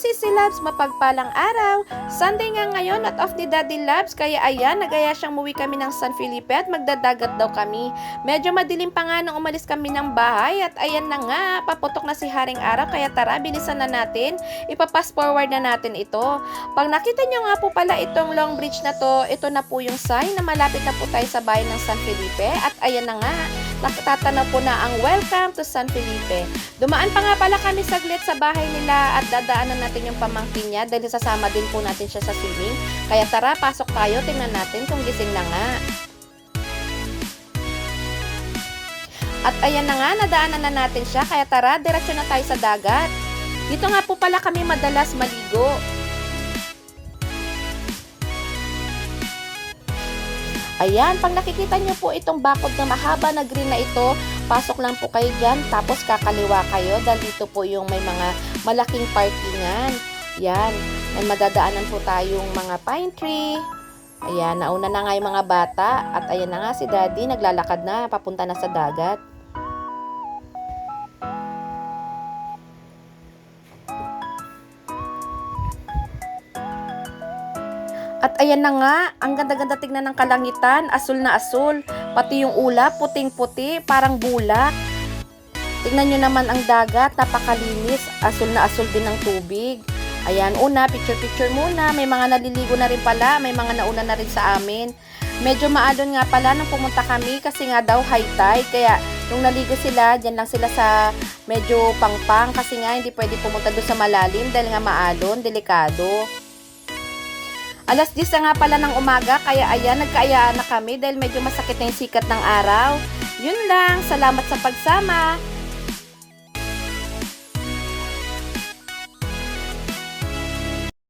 Sisi Loves, mapagpalang araw. Sunday nga ngayon at off ni Daddy Loves, kaya ayan, nagaya siyang muwi kami ng San Felipe at magdadagat daw kami. Medyo madilim pa nga nung umalis kami ng bahay at ayan na nga, paputok na si Haring Araw, kaya tara, bilisan na natin. Ipapass forward na natin ito. Pag nakita nyo nga po pala itong long bridge na to, ito na po yung sign na malapit na po tayo sa bayan ng San Felipe at ayan na nga, natatanaw po na ang welcome to San Felipe. Dumaan pa nga pala kami saglit sa bahay nila at dadaanan natin yung pamangkin niya dahil sasama din po natin siya sa swimming. Kaya tara, pasok tayo, tingnan natin kung gising na nga. At ayan na nga, nadaanan na natin siya, kaya tara, diretsyo na tayo sa dagat. Dito nga po pala kami madalas maligo. Ayan, pag nakikita nyo po itong bakod na mahaba na green na ito, pasok lang po kayo dyan, tapos kakaliwa kayo dahil dito po yung may mga malaking parkingan. Yan, may madadaanan po tayong mga pine tree. Ayan, nauna na nga yung mga bata at ayan na nga si Daddy, naglalakad na, papunta na sa dagat. At ayan na nga, ang ganda-ganda tignan ng kalangitan, asul na asul, pati yung ulap, puting-puti, parang bulak. Tignan nyo naman ang dagat, napakalinis, asul na asul din ng tubig. Ayan, una, picture-picture muna, may mga naliligo na rin pala, may mga nauna na rin sa amin. Medyo maalon nga pala nung pumunta kami kasi nga daw high tide, kaya nung naligo sila, dyan lang sila sa medyo pangpang kasi nga hindi pwede pumunta doon sa malalim dahil nga maalon, delikado. Alas 10 na nga pala ng umaga, kaya ayan, nagkaayaan na kami dahil medyo masakit na yung sikat ng araw. Yun lang, salamat sa pagsama.